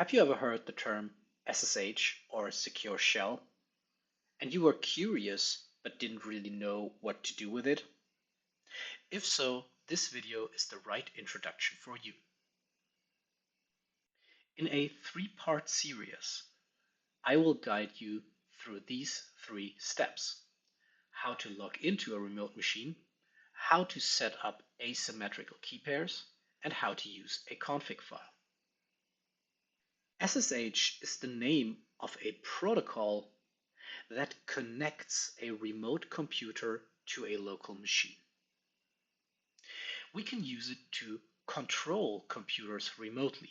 Have you ever heard the term SSH or secure shell, and you were curious but didn't really know what to do with it? If so, this video is the right introduction for you. In a three-part series, I will guide you through these 3 steps: how to log into a remote machine, how to set up asymmetrical key pairs, and how to use a config file. SSH is the name of a protocol that connects a remote computer to a local machine. We can use it to control computers remotely,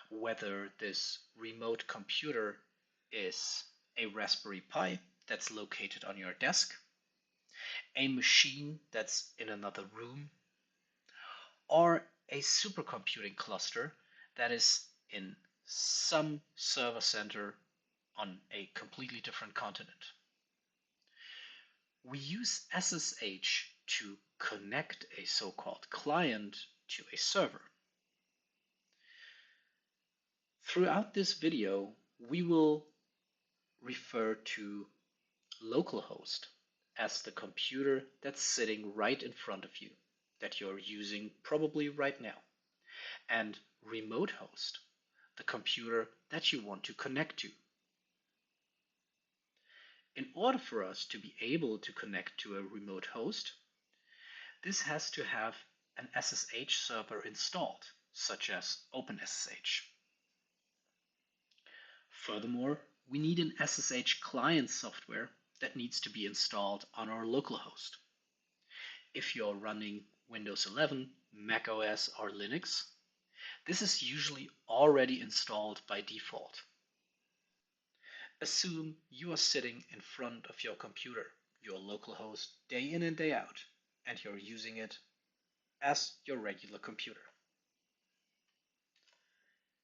whether this remote computer is a Raspberry Pi that's located on your desk, a machine that's in another room, or a supercomputing cluster that is in some server center on a completely different continent. We use SSH to connect a so-called client to a server. Throughout this video, we will refer to localhost as the computer that's sitting right in front of you, that you're using probably right now, and remote host, the computer that you want to connect to. In order for us to be able to connect to a remote host, this has to have an SSH server installed, such as OpenSSH. Furthermore, we need an SSH client software that needs to be installed on our localhost. If you're running Windows 11, Mac OS, or Linux, this is usually already installed by default. Assume you are sitting in front of your computer, your localhost, day in and day out, and you're using it as your regular computer.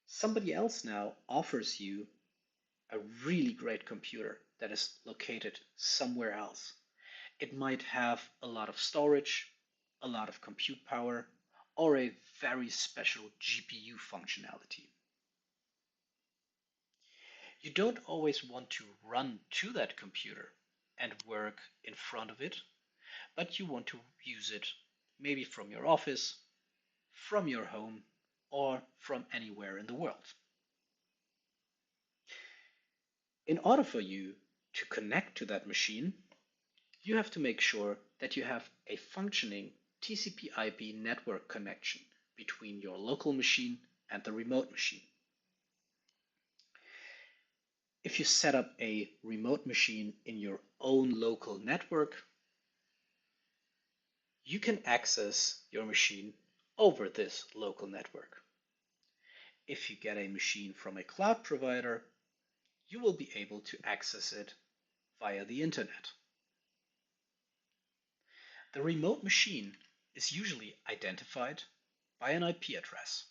Somebody else now offers you a really great computer that is located somewhere else. It might have a lot of storage, a lot of compute power, or a very special GPU functionality. You don't always want to run to that computer and work in front of it, but you want to use it maybe from your office, from your home, or from anywhere in the world. In order for you to connect to that machine, you have to make sure that you have a functioning TCP/IP network connection between your local machine and the remote machine. If you set up a remote machine in your own local network, you can access your machine over this local network. If you get a machine from a cloud provider, you will be able to access it via the internet. The remote machine is usually identified by an IP address.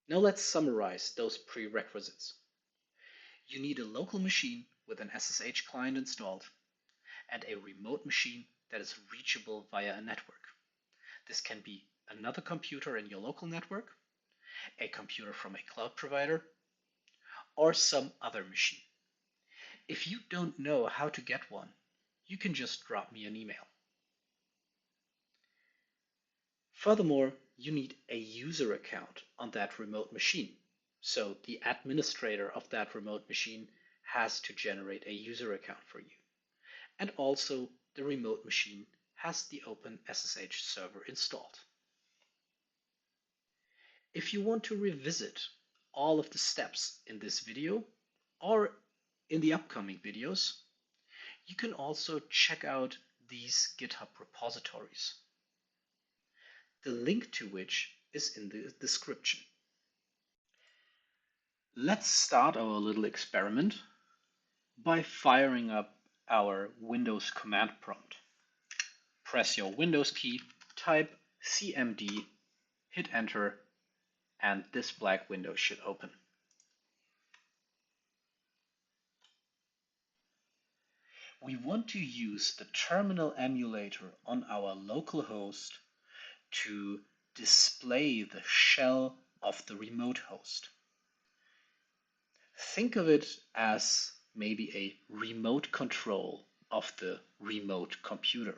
Now let's summarize those prerequisites. You need a local machine with an SSH client installed and a remote machine that is reachable via a network. This can be another computer in your local network, a computer from a cloud provider, or some other machine. If you don't know how to get one, you can just drop me an email. Furthermore, you need a user account on that remote machine. So the administrator of that remote machine has to generate a user account for you. And also the remote machine has the OpenSSH server installed. If you want to revisit all of the steps in this video or in the upcoming videos, you can also check out these GitHub repositories, the link to which is in the description. Let's start our little experiment by firing up our Windows command prompt. Press your Windows key, type cmd, hit enter, and this black window should open. We want to use the terminal emulator on our local host to display the shell of the remote host. Think of it as maybe a remote control of the remote computer.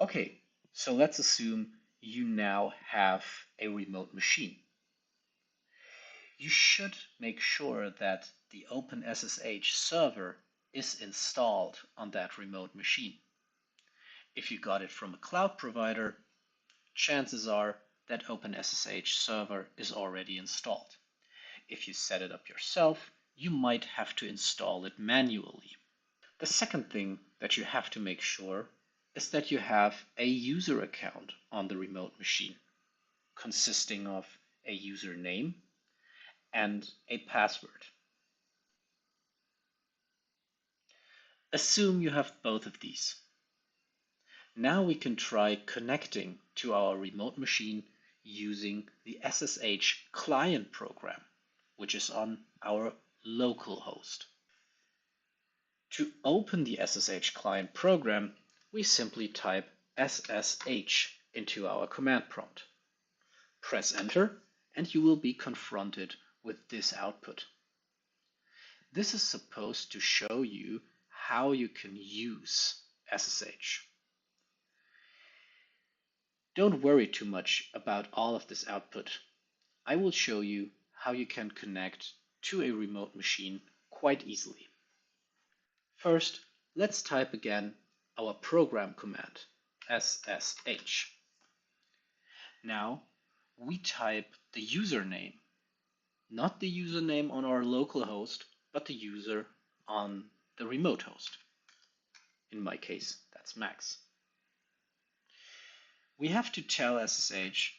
Okay, so let's assume you now have a remote machine. You should make sure that the OpenSSH server is installed on that remote machine. If you got it from a cloud provider, chances are that OpenSSH server is already installed. If you set it up yourself, you might have to install it manually. The second thing that you have to make sure is that you have a user account on the remote machine, consisting of a username and a password. Assume you have both of these. Now we can try connecting to our remote machine using the SSH client program, which is on our local host. To open the SSH client program, we simply type SSH into our command prompt. Press enter and you will be confronted with this output. This is supposed to show you how you can use SSH. Don't worry too much about all of this output. I will show you how you can connect to a remote machine quite easily. First, let's type again our program command, SSH. Now, we type the username, not the username on our local host, but the user on the remote host. In my case, that's Max. We have to tell SSH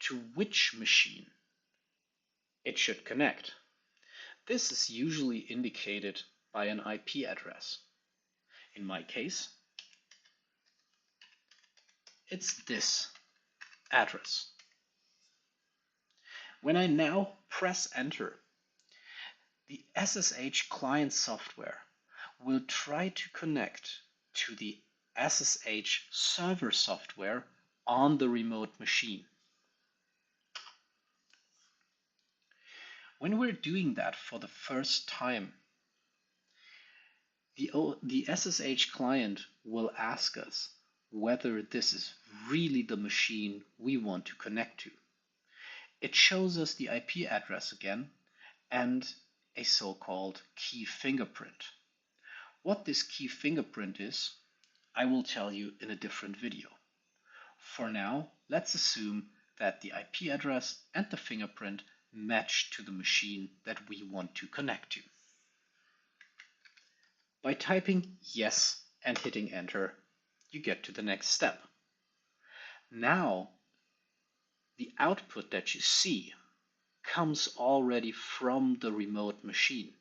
to which machine it should connect. This is usually indicated by an IP address. In my case, it's this address. When I now press enter, the SSH client software will try to connect to the SSH server software on the remote machine. When we're doing that for the first time, the SSH client will ask us whether this is really the machine we want to connect to. It shows us the IP address again and a so-called key fingerprint. What this key fingerprint is, I will tell you in a different video. For now, let's assume that the IP address and the fingerprint match to the machine that we want to connect to. By typing yes and hitting enter, you get to the next step. Now, the output that you see comes already from the remote machine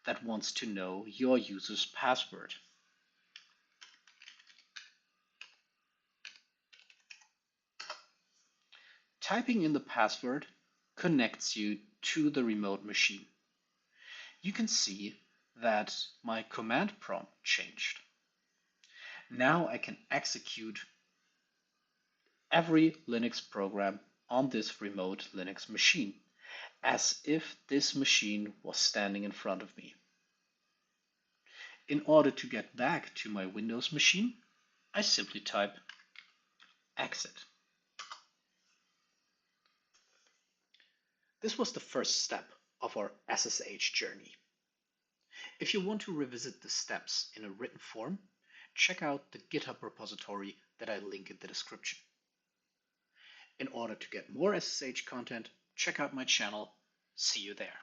that wants to know your user's password. Typing in the password connects you to the remote machine. You can see that my command prompt changed. Now I can execute every Linux program on this remote Linux machine as if this machine was standing in front of me. In order to get back to my Windows machine, I simply type exit. This was the first step of our SSH journey. If you want to revisit the steps in a written form, check out the GitHub repository that I link in the description. In order to get more SSH content, check out my channel. See you there.